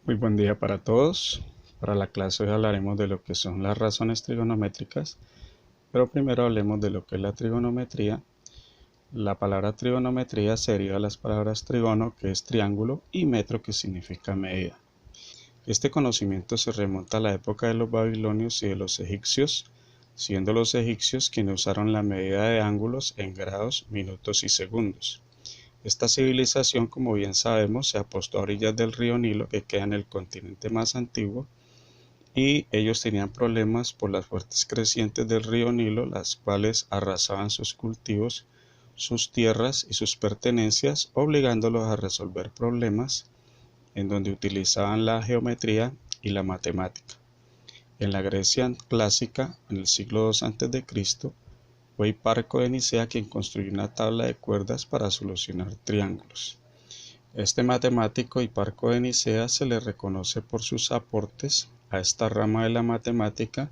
Muy buen día para todos. Para la clase hoy hablaremos de lo que son las razones trigonométricas, pero primero hablemos de lo que es la trigonometría. La palabra trigonometría se deriva de las palabras trigono, que es triángulo, y metro, que significa medida. Este conocimiento se remonta a la época de los babilonios y de los egipcios, siendo los egipcios quienes usaron la medida de ángulos en grados, minutos y segundos. Esta civilización, como bien sabemos, se apostó a orillas del río Nilo, que queda en el continente más antiguo, y ellos tenían problemas por las fuertes crecientes del río Nilo, las cuales arrasaban sus cultivos, sus tierras y sus pertenencias, obligándolos a resolver problemas en donde utilizaban la geometría y la matemática. En la Grecia clásica, en el siglo II a.C., fue Hiparco de Nicea quien construyó una tabla de cuerdas para solucionar triángulos. Este matemático Hiparco de Nicea se le reconoce por sus aportes a esta rama de la matemática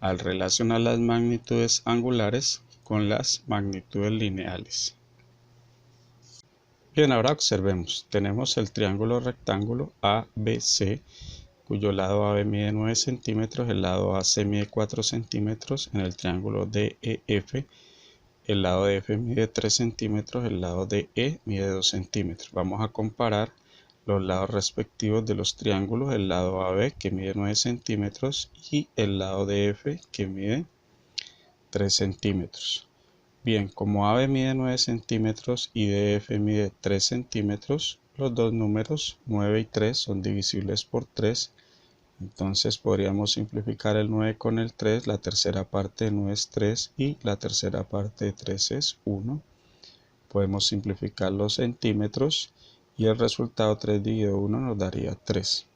al relacionar las magnitudes angulares con las magnitudes lineales. Bien, ahora observemos. Tenemos el triángulo rectángulo ABC, cuyo lado AB mide 9 centímetros, el lado AC mide 4 centímetros. En el triángulo DEF, el lado de F mide 3 centímetros, el lado de E mide 2 centímetros. Vamos a comparar los lados respectivos de los triángulos, el lado AB que mide 9 centímetros y el lado de F que mide 3 centímetros. Bien, como AB mide 9 centímetros y DF mide 3 centímetros, los dos números 9 y 3 son divisibles por 3. Entonces podríamos simplificar el 9 con el 3, la tercera parte de 9 es 3 y la tercera parte de 3 es 1. Podemos simplificar los centímetros y el resultado 3 dividido 1 nos daría 3.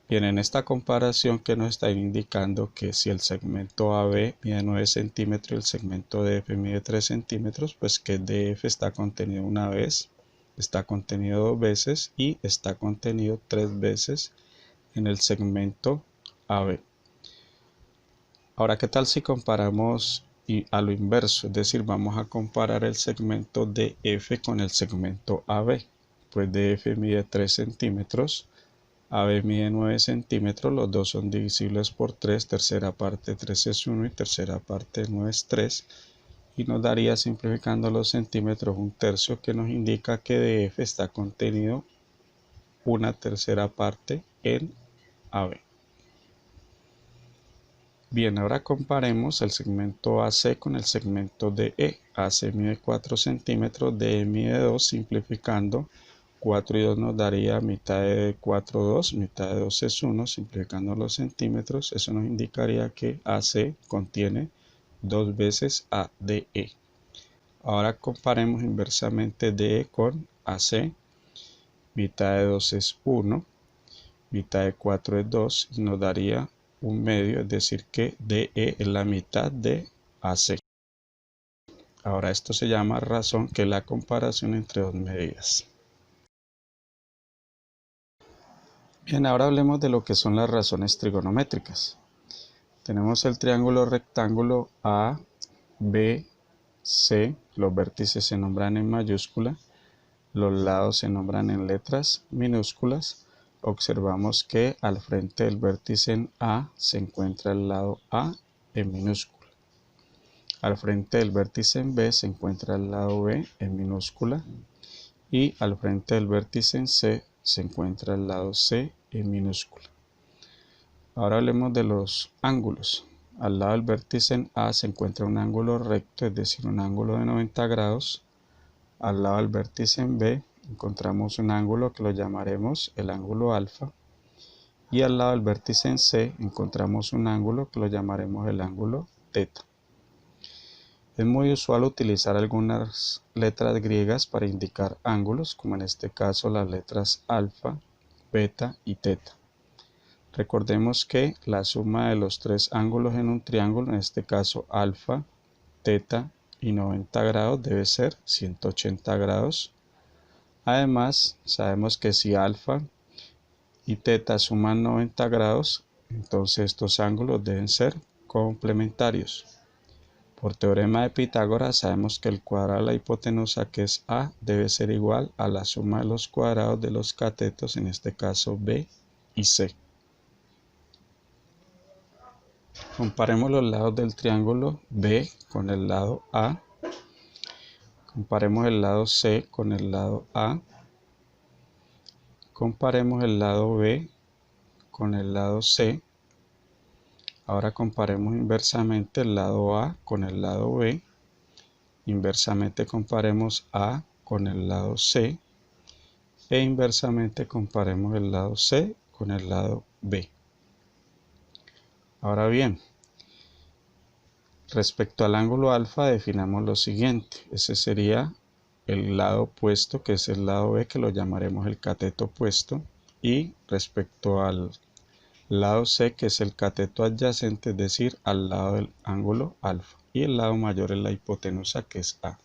Bien, en esta comparación que nos está indicando que si el segmento AB mide 9 centímetros y el segmento DF mide 3 centímetros, pues que DF está contenido una vez, está contenido dos veces y está contenido tres veces en el segmento AB. Ahora, ¿qué tal si comparamos a lo inverso? Es decir, vamos a comparar el segmento DF con el segmento AB. Pues DF mide 3 centímetros, AB mide 9 centímetros, los dos son divisibles por 3, tercera parte de 3 es 1 y tercera parte de 9 es 3. Y nos daría, simplificando los centímetros, un tercio, que nos indica que DF está contenido una tercera parte en AB. Bien, ahora comparemos el segmento AC con el segmento DE. AC mide 4 centímetros, DE mide 2, simplificando 4 y 2 nos daría mitad de 4, 2, mitad de 2 es 1, simplificando los centímetros, eso nos indicaría que AC contiene dos veces a DE. Ahora comparemos inversamente DE con AC, mitad de 2 es 1, mitad de 4 es 2 y nos daría un medio, es decir que DE es la mitad de AC. Ahora esto se llama razón, que es la comparación entre dos medidas. Bien, ahora hablemos de lo que son las razones trigonométricas. Tenemos el triángulo rectángulo A, B, C, los vértices se nombran en mayúscula, los lados se nombran en letras minúsculas. Observamos que al frente del vértice en A se encuentra el lado A en minúscula. Al frente del vértice en B se encuentra el lado B en minúscula. Y al frente del vértice en C se encuentra el lado C en minúscula. Ahora hablemos de los ángulos. Al lado del vértice en A se encuentra un ángulo recto, es decir, un ángulo de 90 grados. Al lado del vértice en B encontramos un ángulo que lo llamaremos el ángulo alfa. Y al lado del vértice en C encontramos un ángulo que lo llamaremos el ángulo teta. Es muy usual utilizar algunas letras griegas para indicar ángulos, como en este caso las letras alfa, beta y teta. Recordemos que la suma de los tres ángulos en un triángulo, en este caso alfa, teta y 90 grados, debe ser 180 grados. Además, sabemos que si alfa y teta suman 90 grados, entonces estos ángulos deben ser complementarios. Por teorema de Pitágoras sabemos que el cuadrado de la hipotenusa, que es A, debe ser igual a la suma de los cuadrados de los catetos, en este caso B y C. Comparemos los lados del triángulo B con el lado A. Comparemos el lado C con el lado A. Comparemos el lado B con el lado C. Ahora comparemos inversamente el lado A con el lado B. Inversamente comparemos A con el lado C. E inversamente comparemos el lado C con el lado B. Ahora bien, respecto al ángulo alfa definamos lo siguiente. Ese sería el lado opuesto, que es el lado B, que lo llamaremos el cateto opuesto. Y respecto al lado C, que es el cateto adyacente, es decir, al lado del ángulo alfa. Y el lado mayor es la hipotenusa, que es A.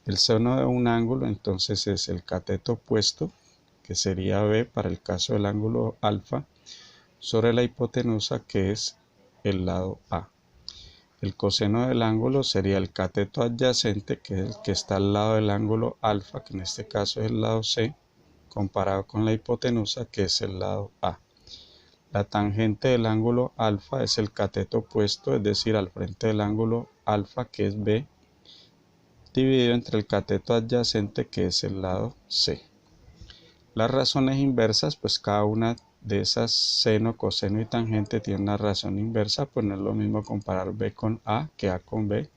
El seno de un ángulo entonces es el cateto opuesto, que sería B para el caso del ángulo alfa, sobre la hipotenusa, que es el lado A. El coseno del ángulo sería el cateto adyacente, que es el que está al lado del ángulo alfa, que en este caso es el lado C, comparado con la hipotenusa, que es el lado A. La tangente del ángulo alfa es el cateto opuesto, es decir, al frente del ángulo alfa, que es B, dividido entre el cateto adyacente, que es el lado C. Las razones inversas, pues cada una de esas, seno, coseno y tangente, tiene una razón inversa, pues no es lo mismo comparar B con A que A con B.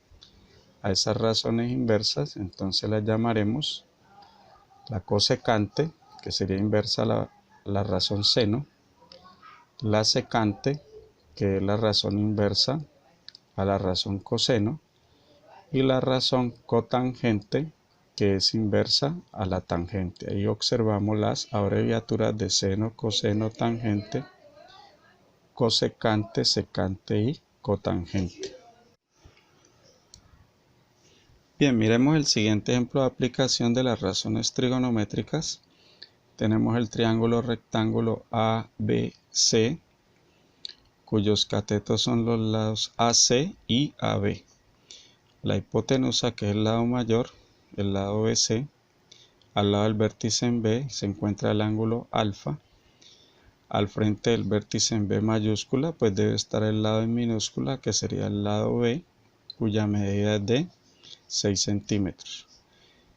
A esas razones inversas entonces las llamaremos la cosecante, que sería inversa a la razón seno, la secante, que es la razón inversa a la razón coseno, y la razón cotangente, que es inversa a la tangente. Ahí observamos las abreviaturas de seno, coseno, tangente, cosecante, secante y cotangente. Bien, miremos el siguiente ejemplo de aplicación de las razones trigonométricas. Tenemos el triángulo rectángulo ABC, cuyos catetos son los lados AC y AB. La hipotenusa, que es el lado mayor, el lado BC, al lado del vértice en B se encuentra el ángulo alfa. Al frente del vértice en B mayúscula, pues debe estar el lado en minúscula, que sería el lado B, cuya medida es de 6 centímetros.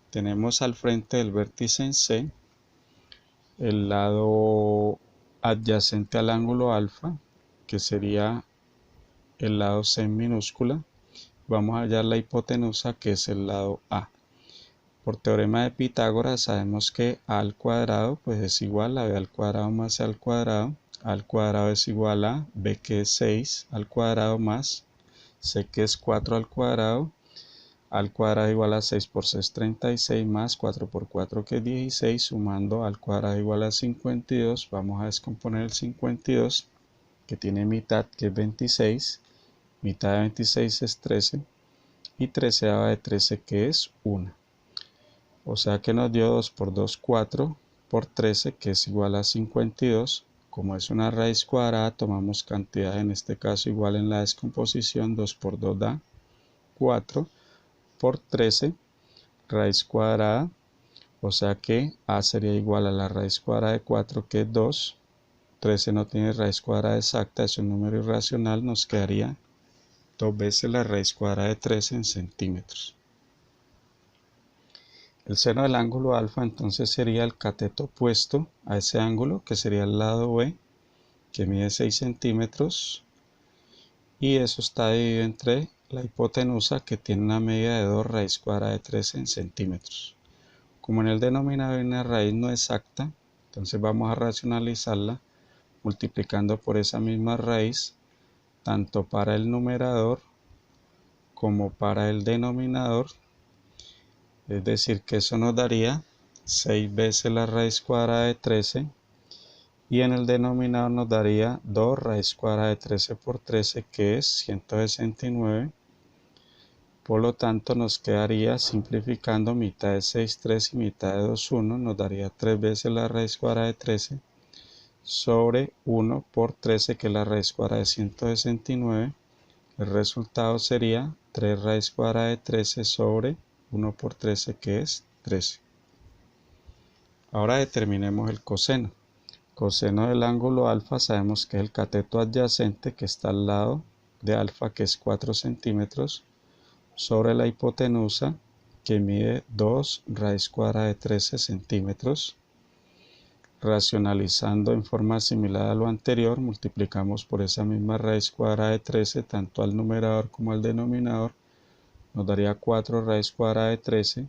Tenemos al frente del vértice en C el lado adyacente al ángulo alfa, que sería el lado C en minúscula. Vamos a hallar la hipotenusa, que es el lado A. Por teorema de Pitágoras sabemos que A al cuadrado pues es igual a B al cuadrado más C al cuadrado. A al cuadrado es igual a B, que es 6 al cuadrado, más C, que es 4 al cuadrado. A al cuadrado igual a 6 por 6, 36, más 4 por 4, que es 16, sumando al cuadrado igual a 52. Vamos a descomponer el 52, que tiene mitad, que es 26. Mitad de 26 es 13. Y 13ava de 13, que es 1. O sea que nos dio 2 por 2, 4 por 13, que es igual a 52. Como es una raíz cuadrada, tomamos cantidad, en este caso igual en la descomposición. 2 por 2 da 4 por 13, raíz cuadrada. O sea que A sería igual a la raíz cuadrada de 4, que es 2. 13 no tiene raíz cuadrada exacta, es un número irracional. Nos quedaría 2 veces la raíz cuadrada de 13 en centímetros. El seno del ángulo alfa entonces sería el cateto opuesto a ese ángulo, que sería el lado B, que mide 6 centímetros. Y eso está dividido entre la hipotenusa, que tiene una medida de 2 raíz cuadrada de 13 en centímetros. Como en el denominador hay una raíz no exacta, entonces vamos a racionalizarla multiplicando por esa misma raíz, tanto para el numerador como para el denominador. Es decir, que eso nos daría 6 veces la raíz cuadrada de 13, y en el denominador nos daría 2 raíz cuadrada de 13 por 13, que es 169. Por lo tanto nos quedaría, simplificando, mitad de 6, 3 y mitad de 2, 1. Nos daría 3 veces la raíz cuadrada de 13 sobre 1 por 13, que es la raíz cuadrada de 169. El resultado sería 3 raíz cuadrada de 13 sobre 1 por 13, que es 13. Ahora determinemos el coseno. Coseno del ángulo alfa sabemos que es el cateto adyacente que está al lado de alfa, que es 4 centímetros, sobre la hipotenusa, que mide 2 raíz cuadrada de 13 centímetros. Racionalizando en forma similar a lo anterior, multiplicamos por esa misma raíz cuadrada de 13 tanto al numerador como al denominador. Nos daría 4 raíz cuadrada de 13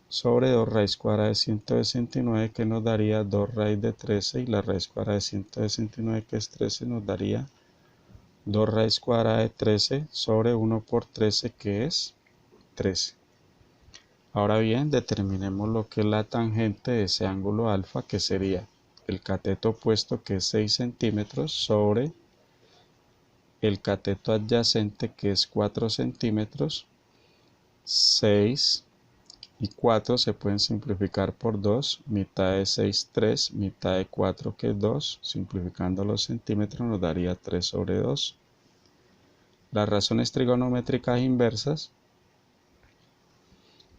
sobre 2 raíz cuadrada de 169, que nos daría 2 raíz de 13, y la raíz cuadrada de 169, que es 13, nos daría 2 raíz cuadrada de 13 sobre 1 por 13, que es 13. Ahora bien, determinemos lo que es la tangente de ese ángulo alfa, que sería el cateto opuesto, que es 6 centímetros, sobre el cateto adyacente, que es 4 centímetros. 6 y 4 se pueden simplificar por 2, mitad de 6, 3, mitad de 4, que es 2, simplificando los centímetros nos daría 3 sobre 2. Las razones trigonométricas inversas,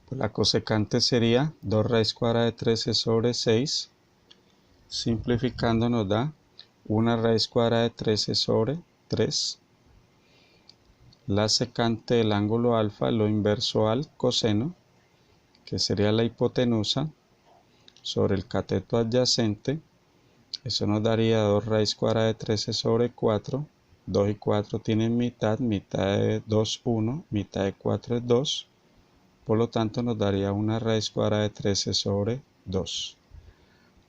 pues la cosecante sería 2 raíz cuadrada de 13 sobre 6, simplificando nos da 1 raíz cuadrada de 13 sobre 3. La secante del ángulo alfa, lo inverso al coseno, que sería la hipotenusa sobre el cateto adyacente. Eso nos daría 2 raíz cuadrada de 13 sobre 4. 2 y 4 tienen mitad, mitad de 2, 1, mitad de 4 es 2. Por lo tanto nos daría 1 raíz cuadrada de 13 sobre 2.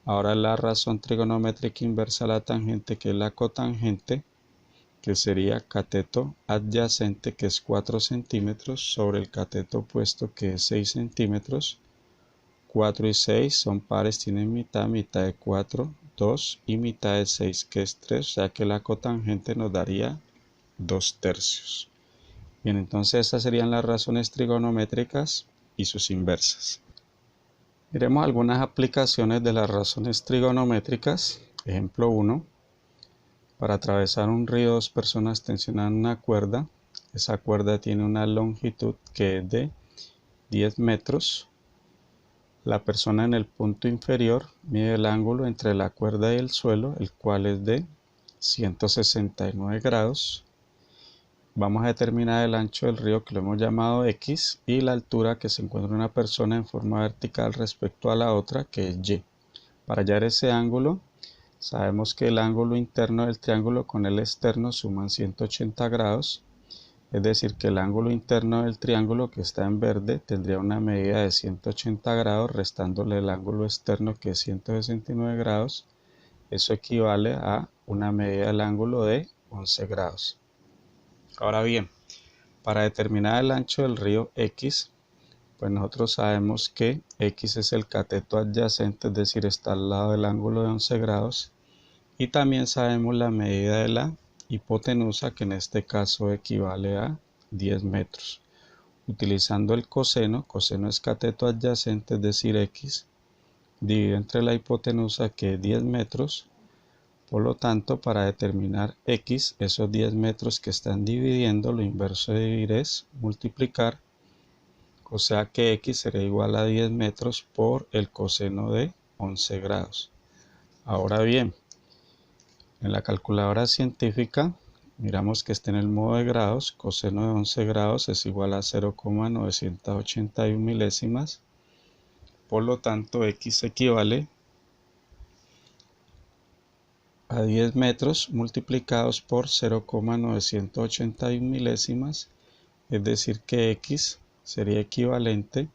Ahora la razón trigonométrica inversa a la tangente, que es la cotangente, que sería cateto adyacente, que es 4 centímetros, sobre el cateto opuesto, que es 6 centímetros. 4 y 6 son pares, tienen mitad, mitad de 4, 2, y mitad de 6, que es 3, o sea que la cotangente nos daría 2 tercios. Bien, entonces estas serían las razones trigonométricas y sus inversas. Miremos algunas aplicaciones de las razones trigonométricas. Ejemplo 1. Para atravesar un río, 2 personas tensionan una cuerda. Esa cuerda tiene una longitud que es de 10 metros. La persona en el punto inferior mide el ángulo entre la cuerda y el suelo, el cual es de 169 grados. Vamos a determinar el ancho del río, que lo hemos llamado X, y la altura que se encuentra una persona en forma vertical respecto a la otra, que es Y. Para hallar ese ángulo, sabemos que el ángulo interno del triángulo con el externo suman 180 grados, es decir que el ángulo interno del triángulo, que está en verde, tendría una medida de 180 grados, restándole el ángulo externo, que es 169 grados. Eso equivale a una medida del ángulo de 11 grados. Ahora bien, para determinar el ancho del río X, pues nosotros sabemos que X es el cateto adyacente, es decir, está al lado del ángulo de 11 grados. Y también sabemos la medida de la hipotenusa, que en este caso equivale a 10 metros. Utilizando el coseno, coseno es cateto adyacente, es decir, X, dividido entre la hipotenusa, que es 10 metros. Por lo tanto, para determinar X, esos 10 metros que están dividiendo, lo inverso de dividir es multiplicar. O sea que X será igual a 10 metros por el coseno de 11 grados. Ahora bien, en la calculadora científica, miramos que está en el modo de grados. Coseno de 11 grados es igual a 0,981 milésimas. Por lo tanto, X equivale a 10 metros multiplicados por 0,981 milésimas. Es decir que X sería equivalente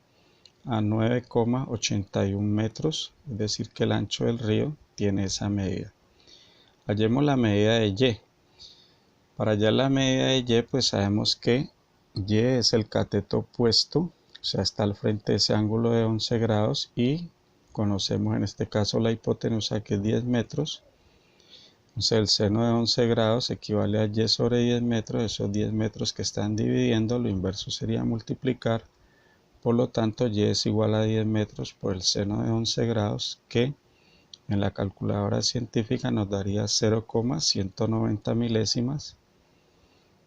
a 9,81 metros. Es decir que el ancho del río tiene esa medida. Hallemos la medida de Y. Para hallar la medida de Y, pues sabemos que Y es el cateto opuesto, o sea, está al frente de ese ángulo de 11 grados, y conocemos en este caso la hipotenusa, que es 10 metros. Entonces el seno de 11 grados equivale a Y sobre 10 metros. Esos 10 metros que están dividiendo, lo inverso sería multiplicar. Por lo tanto, Y es igual a 10 metros por el seno de 11 grados, que en la calculadora científica nos daría 0,190 milésimas.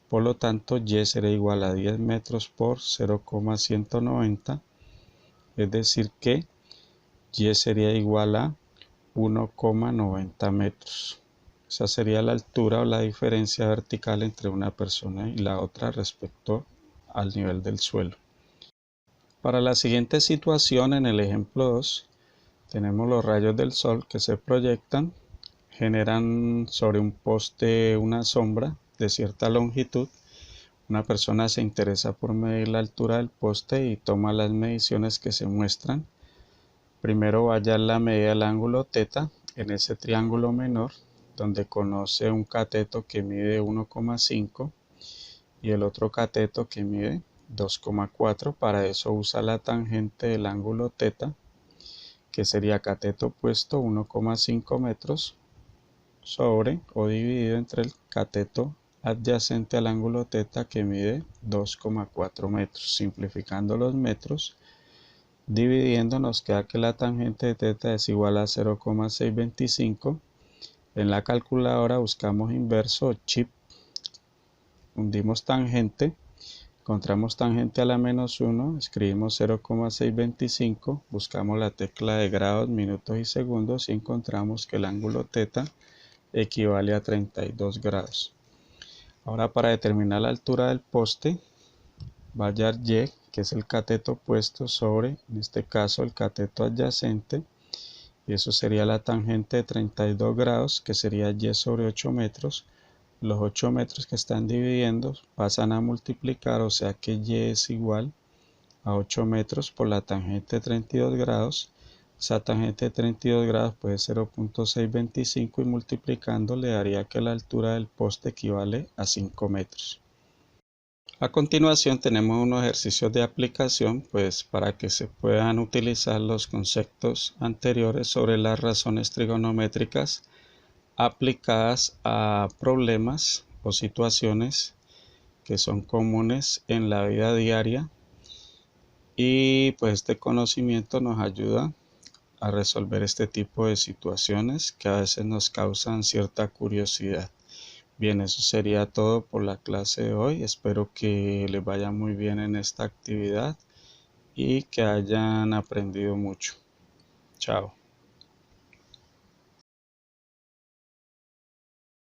Por lo tanto, Y será igual a 10 metros por 0,190. Es decir que Y sería igual a 1,90 metros. Esa sería la altura o la diferencia vertical entre una persona y la otra respecto al nivel del suelo. Para la siguiente situación, en el ejemplo 2, tenemos los rayos del sol que se proyectan, generan sobre un poste una sombra de cierta longitud. Una persona se interesa por medir la altura del poste y toma las mediciones que se muestran. Primero va a hallar la medida del ángulo θ en ese triángulo menor, donde conoce un cateto que mide 1,5 y el otro cateto que mide 2,4. Para eso usa la tangente del ángulo θ, que sería cateto opuesto 1,5 metros sobre o dividido entre el cateto adyacente al ángulo θ que mide 2,4 metros. Simplificando los metros, dividiendo, nos queda que la tangente de θ es igual a 0,625. En la calculadora buscamos inverso o chip, hundimos tangente, encontramos tangente a la menos 1, escribimos 0,625, buscamos la tecla de grados, minutos y segundos y encontramos que el ángulo θ equivale a 32 grados. Ahora, para determinar la altura del poste, va a hallar Y, que es el cateto opuesto sobre, en este caso, el cateto adyacente, y eso sería la tangente de 32 grados, que sería Y sobre 8 metros. Los 8 metros que están dividiendo pasan a multiplicar, o sea que Y es igual a 8 metros por la tangente de 32 grados. Esa tangente de 32 grados puede ser 0,625 y multiplicando le daría que la altura del poste equivale a 5 metros. A continuación tenemos unos ejercicios de aplicación, pues para que se puedan utilizar los conceptos anteriores sobre las razones trigonométricas aplicadas a problemas o situaciones que son comunes en la vida diaria, y pues este conocimiento nos ayuda a resolver este tipo de situaciones que a veces nos causan cierta curiosidad. Bien, eso sería todo por la clase de hoy. Espero que les vaya muy bien en esta actividad y que hayan aprendido mucho. Chao.